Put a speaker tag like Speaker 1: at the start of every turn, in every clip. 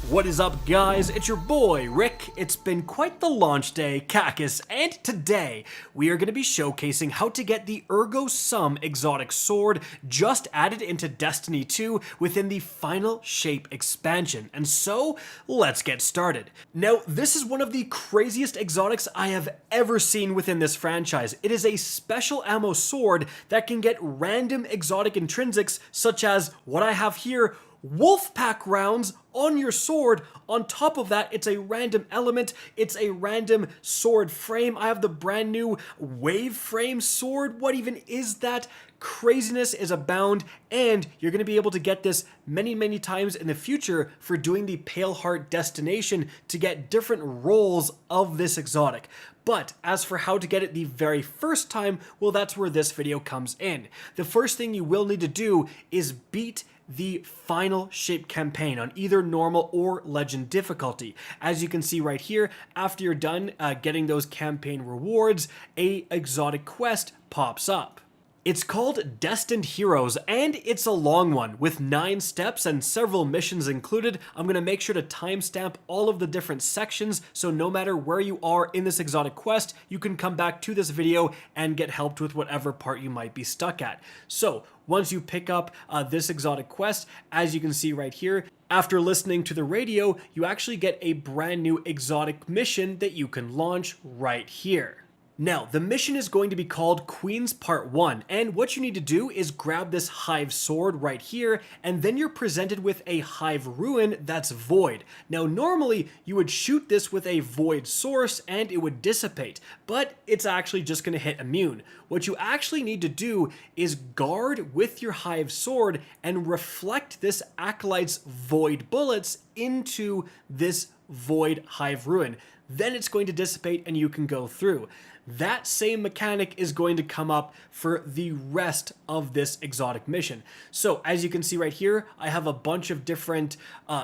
Speaker 1: What is up, guys? It's your boy, Rick. It's been quite the launch day, Cacus, and today we are going to be showcasing how to get the Ergo Sum exotic sword just added into Destiny 2 within the Final Shape expansion. And so, let's get started. Now, this is one of the craziest exotics I have ever seen within this franchise. It is a special ammo sword that can get random exotic intrinsics, such as what I have here, Wolfpack rounds on your sword. On top of that, it's a random element, it's a random sword frame. I have the brand new wave frame sword. What even is that? Craziness is abound, and you're going to be able to get this many times in the future for doing the Pale Heart destination to get different rolls of this exotic. But as for how to get it the very first time, well, that's where this video comes in. The first thing you will need to do is beat the Final Shape campaign on either normal or legend difficulty. As you can see right here, after you're done getting those campaign rewards, a exotic quest pops up. It's called Destined Heroes, and it's a long one with 9 steps and several missions included. I'm going to make sure to timestamp all of the different sections, so no matter where you are in this exotic quest, you can come back to this video and get helped with whatever part you might be stuck at. So, once you pick up this exotic quest, as you can see right here, after listening to the radio, you actually get a brand new exotic mission that you can launch right here. Now, the mission is going to be called Queen's Part 1, and what you need to do is grab this Hive sword right here, and then you're presented with a Hive ruin that's void. Now, normally, you would shoot this with a void source and it would dissipate, but it's actually just going to hit immune. What you actually need to do is guard with your Hive sword and reflect this Acolyte's void bullets into this void Hive ruin. Then it's going to dissipate and you can go through. That same mechanic is going to come up for the rest of this exotic mission. So as you can see right here, I have a bunch of different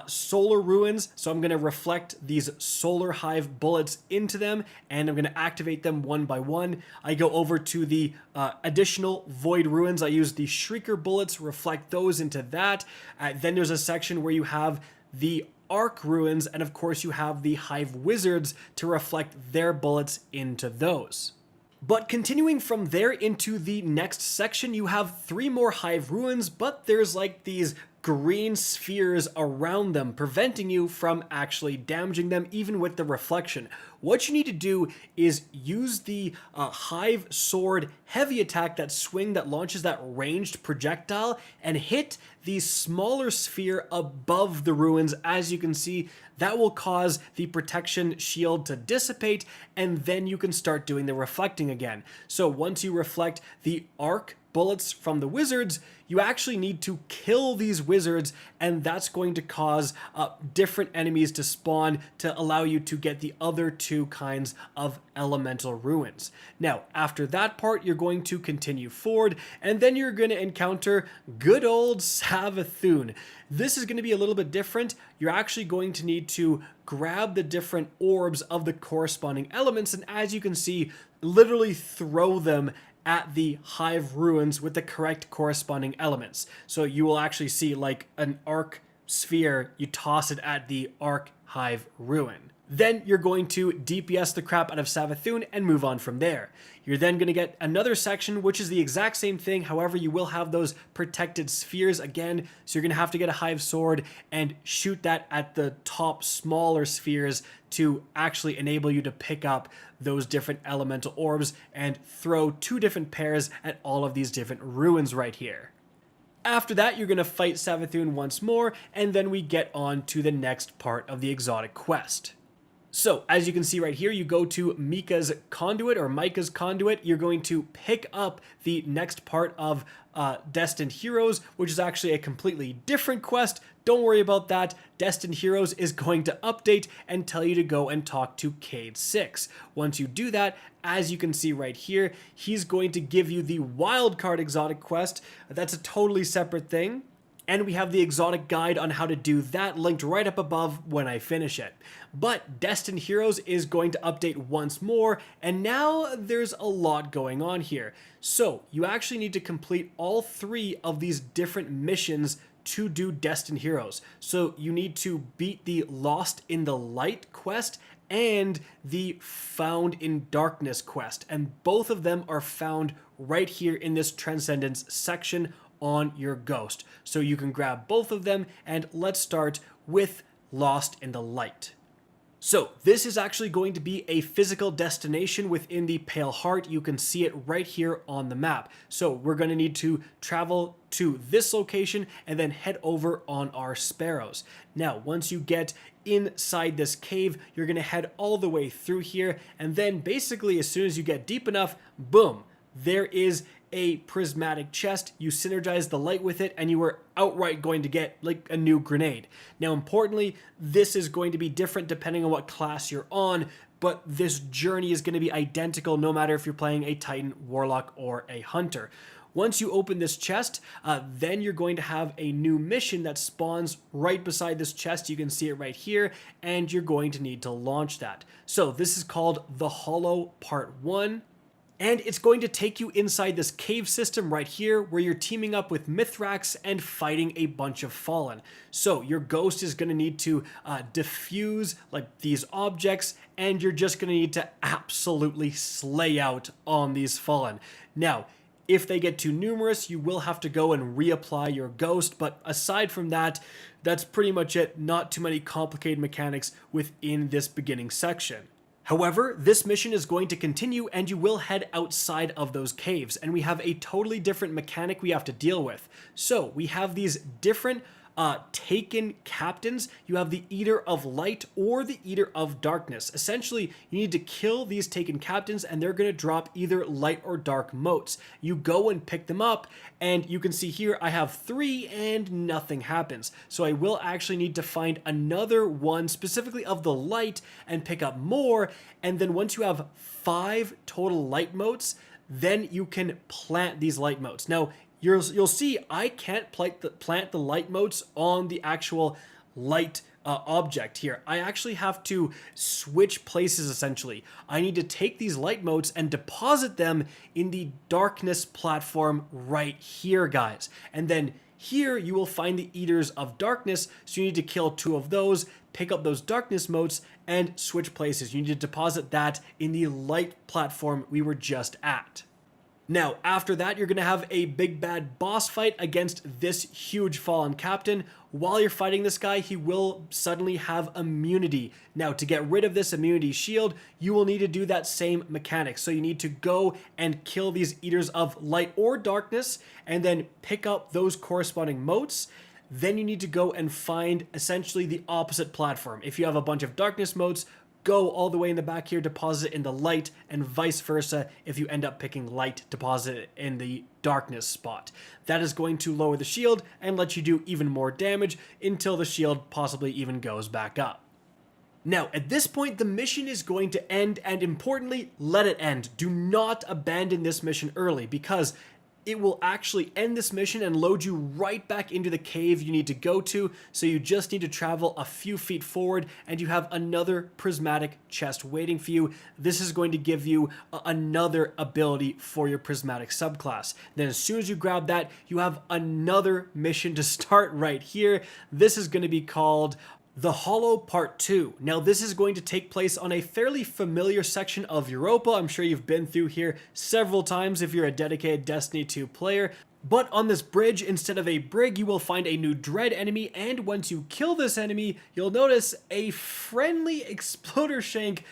Speaker 1: solar ruins. So I'm going to reflect these solar hive bullets into them, and I'm going to activate them one by one. I go over to the additional void ruins. I use the shrieker bullets, reflect those into that. Then there's a section where you have the arc ruins, and of course you have the hive wizards to reflect their bullets into those. But continuing from there into the next section, you have 3 more hive ruins, but there's like these green spheres around them, preventing you from actually damaging them, even with the reflection. What you need to do is use the Hive Sword heavy attack, that swing that launches that ranged projectile, and hit the smaller sphere above the ruins. As you can see, that will cause the protection shield to dissipate, and then you can start doing the reflecting again. So once you reflect the arc bullets from the wizards, you actually need to kill these wizards, and that's going to cause different enemies to spawn to allow you to get the other 2 kinds of elemental ruins. Now, after that part, you're going to continue forward, and then you're going to encounter good old Savathun. This is going to be a little bit different. You're actually going to need to grab the different orbs of the corresponding elements, and as you can see, literally throw them at the hive ruins with the correct corresponding elements. So you will actually see like an arc sphere, you toss it at the arc hive ruin. Then you're going to DPS the crap out of Savathun and move on from there. You're then going to get another section which is the exact same thing, however you will have those protected spheres again, so you're going to have to get a hive sword and shoot that at the top smaller spheres to actually enable you to pick up those different elemental orbs and throw 2 different pairs at all of these different ruins right here. After that, you're going to fight Savathun once more, and then we get on to the next part of the exotic quest. So, as you can see right here, you go to Mika's Conduit, or Micah's Conduit. You're going to pick up the next part of Destined Heroes, which is actually a completely different quest. Don't worry about that. Destined Heroes is going to update and tell you to go and talk to Cade 6. Once you do that, as you can see right here, he's going to give you the wildcard exotic quest. That's a totally separate thing. And we have the exotic guide on how to do that linked right up above when I finish it. But Destined Heroes is going to update once more, and now there's a lot going on here. So you actually need to complete all 3 of these different missions to do Destined Heroes. So you need to beat the Lost in the Light quest and the Found in Darkness quest. And both of them are found right here in this Transcendence section on your ghost. So you can grab both of them, and let's start with Lost in the Light. So this is actually going to be a physical destination within the Pale Heart. You can see it right here on the map. So we're going to need to travel to this location and then head over on our Sparrows. Now, once you get inside this cave, you're going to head all the way through here. And then basically as soon as you get deep enough, boom, there is a prismatic chest. You synergize the light with it and you are outright going to get like a new grenade. Now importantly, this is going to be different depending on what class you're on, but this journey is going to be identical no matter if you're playing a Titan, Warlock, or a Hunter. Once you open this chest, then you're going to have a new mission that spawns right beside this chest. You can see it right here, and you're going to need to launch that. So this is called The Hollow Part 1. And it's going to take you inside this cave system right here where you're teaming up with Mithrax and fighting a bunch of Fallen. So your ghost is going to need to diffuse like these objects, and you're just going to need to absolutely slay out on these Fallen. Now, if they get too numerous, you will have to go and reapply your ghost, but aside from that, that's pretty much it. Not too many complicated mechanics within this beginning section. However, this mission is going to continue and you will head outside of those caves, and we have a totally different mechanic we have to deal with. So we have these different taken captains. You have the Eater of Light or the Eater of Darkness. Essentially, you need to kill these taken captains and they're going to drop either light or dark motes. You go and pick them up, and you can see here I have 3 and nothing happens. So I will actually need to find another one specifically of the light and pick up more, and then once you have 5 total light motes, then you can plant these light motes. Now, you'll see I can't plant the light motes on the actual light object here. I actually have to switch places essentially. I need to take these light motes and deposit them in the darkness platform right here, guys. And then here you will find the Eaters of Darkness, so you need to kill 2 of those, pick up those darkness motes, and switch places. You need to deposit that in the light platform we were just at. Now, after that, you're going to have a big bad boss fight against this huge fallen captain. While you're fighting this guy, he will suddenly have immunity. Now, to get rid of this immunity shield, you will need to do that same mechanic. So you need to go and kill these Eaters of Light or Darkness, and then pick up those corresponding motes. Then you need to go and find essentially the opposite platform. If you have a bunch of darkness motes, go all the way in the back here, deposit it in the light, and vice versa. If you end up picking light, deposit it in the darkness spot. That is going to lower the shield and let you do even more damage until the shield possibly even goes back up. Now, at this point, the mission is going to end, and importantly, let it end. Do not abandon this mission early, because it will actually end this mission and load you right back into the cave you need to go to. So you just need to travel a few feet forward and you have another prismatic chest waiting for you. This is going to give you another ability for your prismatic subclass. Then as soon as you grab that, you have another mission to start right here. This is going to be called The Hollow Part 2. Now this is going to take place on a fairly familiar section of Europa. I'm sure you've been through here several times if you're a dedicated Destiny 2 player. But on this bridge, instead of a brig, you will find a new dread enemy, and once you kill this enemy, you'll notice a friendly exploder shank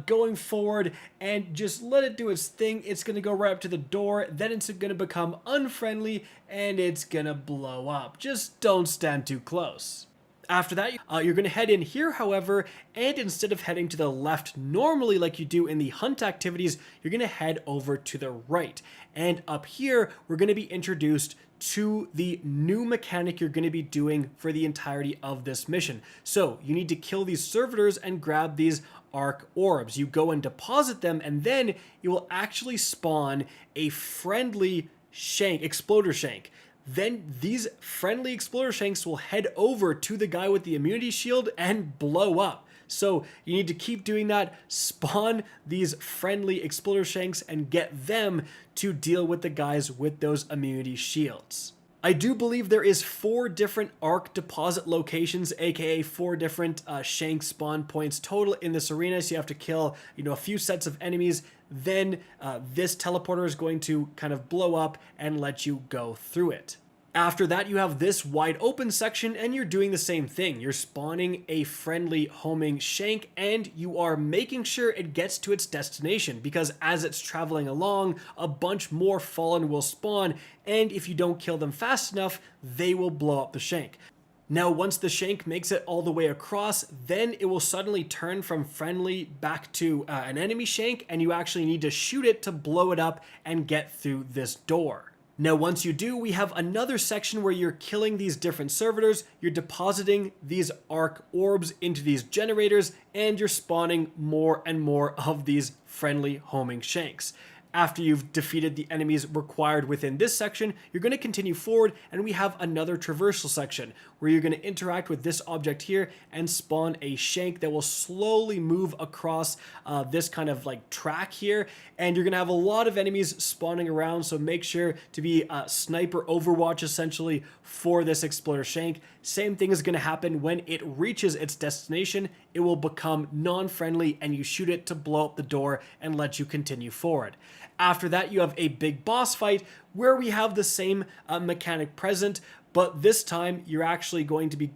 Speaker 1: going forward, and just let it do its thing. It's going to go right up to the door, then it's going to become unfriendly, and it's going to blow up. Just don't stand too close. After that, you're going to head in here, however, and instead of heading to the left normally like you do in the hunt activities, you're going to head over to the right. And up here, we're going to be introduced to the new mechanic you're going to be doing for the entirety of this mission. So you need to kill these servitors and grab these arc orbs. You go and deposit them, and then you will actually spawn a friendly shank, exploder shank. Then these friendly exploder shanks will head over to the guy with the immunity shield and blow up. So you need to keep doing that, spawn these friendly exploder shanks and get them to deal with the guys with those immunity shields. I do believe there is 4 different Arc deposit locations, aka 4 different Shank spawn points total in this arena. So you have to kill, a few sets of enemies. Then this teleporter is going to kind of blow up and let you go through it. After that, you have this wide open section, and you're doing the same thing. You're spawning a friendly homing Shank, and you are making sure it gets to its destination, because as it's traveling along, a bunch more Fallen will spawn, and if you don't kill them fast enough, they will blow up the Shank. Now, once the Shank makes it all the way across, then it will suddenly turn from friendly back to an enemy Shank, and you actually need to shoot it to blow it up and get through this door. Now, once you do, we have another section where you're killing these different servitors, you're depositing these Arc orbs into these generators, and you're spawning more and more of these friendly homing Shanks. After you've defeated the enemies required within this section, you're going to continue forward, and we have another traversal section where you're going to interact with this object here and spawn a Shank that will slowly move across this kind of like track here, and you're going to have a lot of enemies spawning around, so make sure to be sniper overwatch essentially for this Exploder Shank. Same thing is going to happen when it reaches its destination. It will become non-friendly, and you shoot it to blow up the door and let you continue forward. After that, you have a big boss fight where we have the same mechanic present, but this time you're actually going to be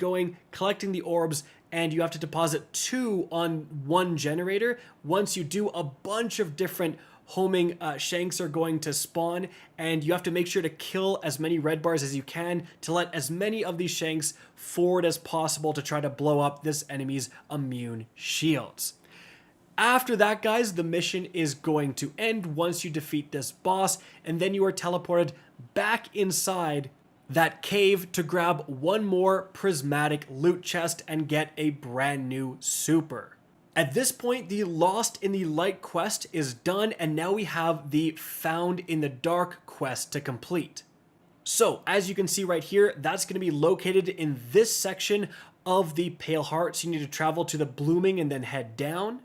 Speaker 1: collecting the orbs, and you have to deposit 2 on 1 generator. Once you do, a bunch of different homing Shanks are going to spawn, and you have to make sure to kill as many red bars as you can to let as many of these Shanks forward as possible to try to blow up this enemy's immune shields. After that, guys, the mission is going to end once you defeat this boss, and then you are teleported back inside that cave to grab one more prismatic loot chest and get a brand new super. At this point, the Lost in the Light quest is done, and now we have the Found in the Dark quest to complete. So, as you can see right here, that's going to be located in this section of the Pale Heart, so you need to travel to the Blooming and then head down.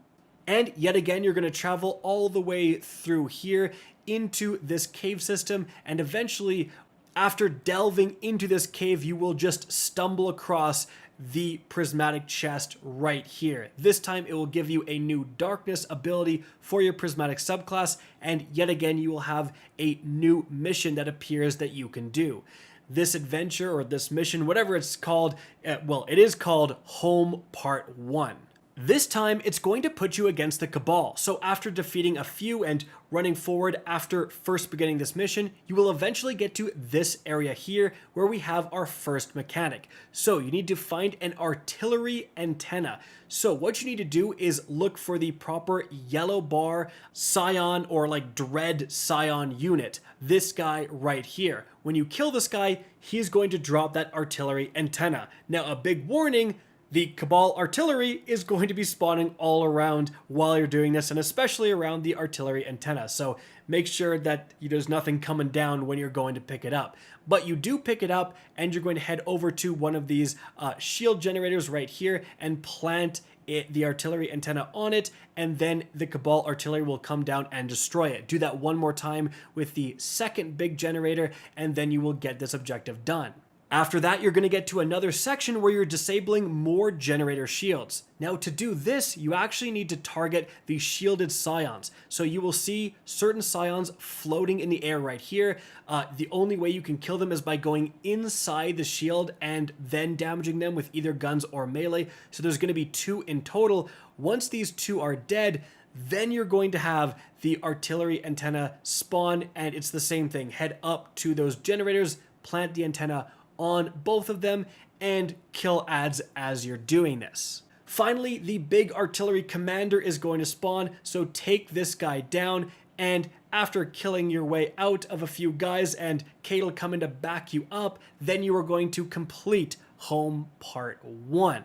Speaker 1: And yet again, you're going to travel all the way through here into this cave system, and eventually, after delving into this cave, you will just stumble across the prismatic chest right here. This time it will give you a new darkness ability for your prismatic subclass, and yet again you will have a new mission that appears that you can do. This adventure, or this mission, whatever it's called, it is called Home Part 1. This time, it's going to put you against the Cabal. So after defeating a few and running forward after first beginning this mission, you will eventually get to this area here where we have our first mechanic. So you need to find an artillery antenna. So what you need to do is look for the proper yellow bar scion, or like dread scion unit. This guy right here. When you kill this guy, he's going to drop that artillery antenna. Now, a big warning: the Cabal artillery is going to be spawning all around while you're doing this, and especially around the artillery antenna. So make sure that there's nothing coming down when you're going to pick it up. But you do pick it up, and you're going to head over to one of these shield generators right here and plant the artillery antenna on it, and then the Cabal artillery will come down and destroy it. Do that one more time with the second big generator, and then you will get this objective done. After that, you're going to get to another section where you're disabling more generator shields. Now, to do this, you actually need to target the shielded scions. So you will see certain scions floating in the air right here. The only way you can kill them is by going inside the shield and then damaging them with either guns or melee. So there's going to be 2 in total. Once these 2 are dead, then you're going to have the artillery antenna spawn, and it's the same thing. Head up to those generators, plant the antenna on both of them, and kill ads as you're doing this. Finally, the big artillery commander is going to spawn, so take this guy down, and after killing your way out of a few guys and Kate will come in to back you up, then you are going to complete Home Part 1.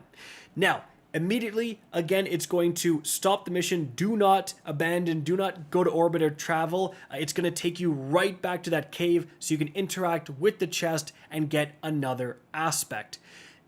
Speaker 1: Now, immediately, again, it's going to stop the mission. Do not abandon, do not go to orbit or travel. It's going to take you right back to that cave so you can interact with the chest and get another aspect.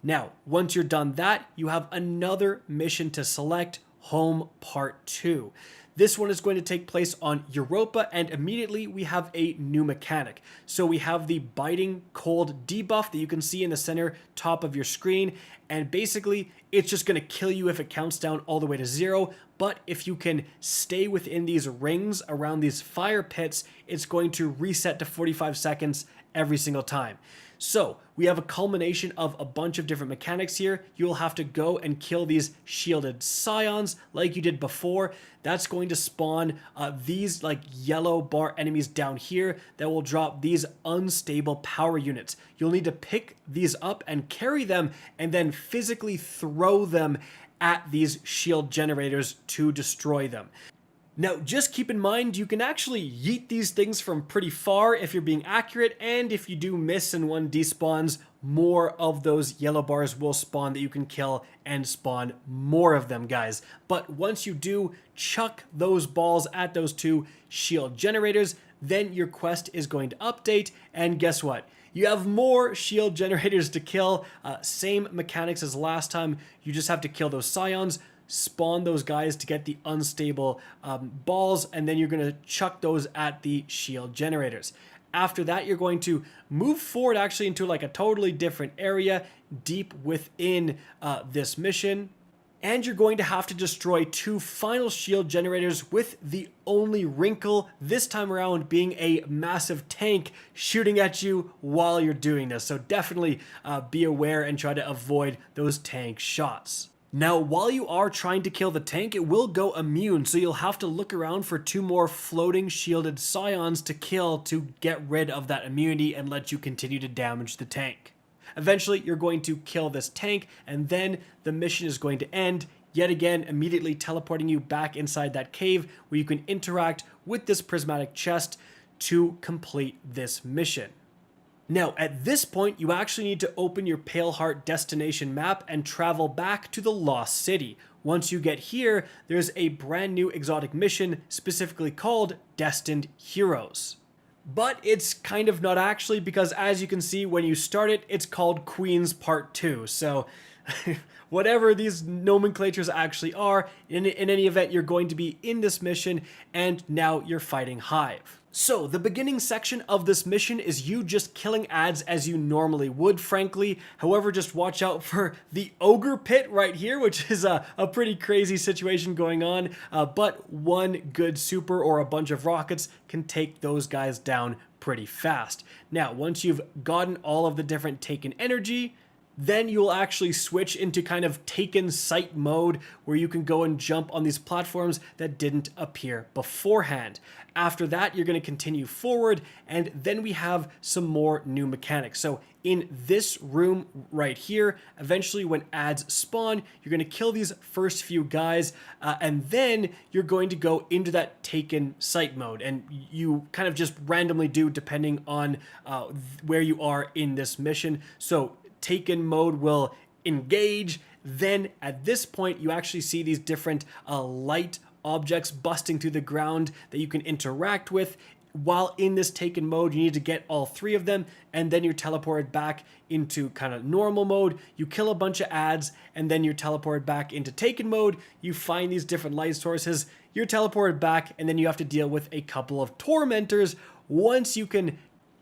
Speaker 1: Now, once you're done that, you have another mission to select, Home Part 2. This one is going to take place on Europa, and immediately we have a new mechanic. So we have the biting cold debuff that you can see in the center top of your screen, and basically it's just going to kill you if it counts down all the way to 0, but if you can stay within these rings around these fire pits, it's going to reset to 45 seconds every single time. So we have a culmination of a bunch of different mechanics here. You'll have to go and kill these shielded scions like you did before. That's going to spawn these like yellow bar enemies down here that will drop these unstable power units. You'll need to pick these up and carry them and then physically throw them at these shield generators to destroy them. Now, just keep in mind, you can actually yeet these things from pretty far if you're being accurate, and if you do miss and one despawns, more of those yellow bars will spawn that you can kill and spawn more of them, guys. But once you do chuck those balls at those two shield generators, then your quest is going to update, and guess what? You have more shield generators to kill, same mechanics as last time. You just have to kill those scions, spawn those guys to get the unstable balls, and then you're going to chuck those at the shield generators. After that, you're going to move forward actually into like a totally different area deep within this mission. And you're going to have to destroy 2 final shield generators, with the only wrinkle this time around being a massive tank shooting at you while you're doing this. So definitely be aware and try to avoid those tank shots. Now, while you are trying to kill the tank, it will go immune, so you'll have to look around for 2 more floating shielded scions to kill to get rid of that immunity and let you continue to damage the tank. Eventually, you're going to kill this tank, and then the mission is going to end, yet again immediately teleporting you back inside that cave where you can interact with this prismatic chest to complete this mission. Now, at this point, you actually need to open your Pale Heart destination map and travel back to the Lost City. Once you get here, there's a brand new exotic mission specifically called Destined Heroes. But it's kind of not actually, because as you can see when you start it, it's called Queen's Part 2. So whatever these nomenclatures actually are, in any event, you're going to be in this mission, and now you're fighting Hive. So, the beginning section of this mission is you just killing ads as you normally would, frankly. However, just watch out for the ogre pit right here, which is a pretty crazy situation going on. But one good super or a bunch of rockets can take those guys down pretty fast. Now, once you've gotten all of the different taken energy, then you'll actually switch into kind of taken sight mode where you can go and jump on these platforms that didn't appear beforehand. After that, you're going to continue forward, and then we have some more new mechanics. So in this room right here, eventually when ads spawn, you're going to kill these first few guys, and then you're going to go into that taken sight mode, and you kind of just randomly do depending on where you are in this mission. So taken mode will engage. Then at this point, you actually see these different light objects busting through the ground that you can interact with. While in this taken mode, you need to get all 3 of them, and then you're teleported back into kind of normal mode. You kill a bunch of ads, and then you're teleported back into taken mode. You find these different light sources, you're teleported back, and then you have to deal with a couple of tormentors. Once you can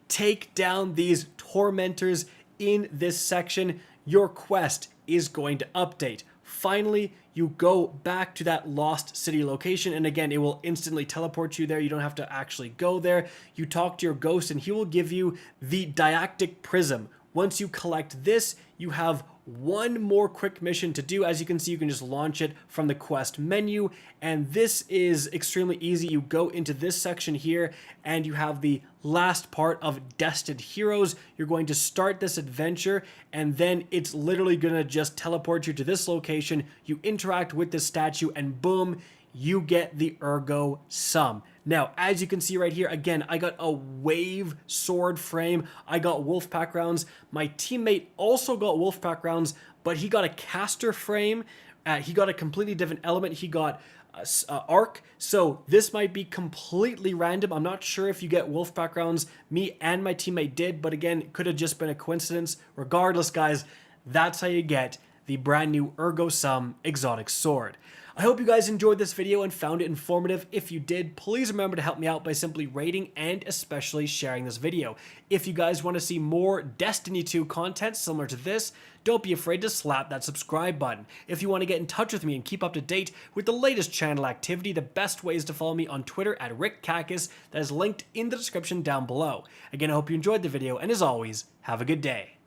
Speaker 1: take down these tormentors in this section, your quest is going to update. Finally, you go back to that Lost City location, and again, it will instantly teleport you there. You don't have to actually go there. You talk to your ghost, and he will give you the Didactic Prism. Once you collect this, you have one more quick mission to do. As you can see, you can just launch it from the quest menu, and this is extremely easy. You go into this section here, and you have the last part of Destined Heroes. You're going to start this adventure, and then it's literally going to just teleport you to this location. You interact with this statue, and boom, you get the Ergo sum. Now, as you can see right here, again, I got a wave sword frame. I got Wolfpack rounds. My teammate also got Wolfpack rounds, but he got a caster frame. He got a completely different element. He got arc. So this might be completely random. I'm not sure if you get Wolfpack rounds. Me and my teammate did, but again, it could have just been a coincidence. Regardless, guys, that's how you get the brand new Ergo Sum exotic sword. I hope you guys enjoyed this video and found it informative. If you did, please remember to help me out by simply rating and especially sharing this video. If you guys want to see more Destiny 2 content similar to this, don't be afraid to slap that subscribe button. If you want to get in touch with me and keep up to date with the latest channel activity, the best way is to follow me on Twitter at RickCacus, that is linked in the description down below. Again, I hope you enjoyed the video, and as always, have a good day.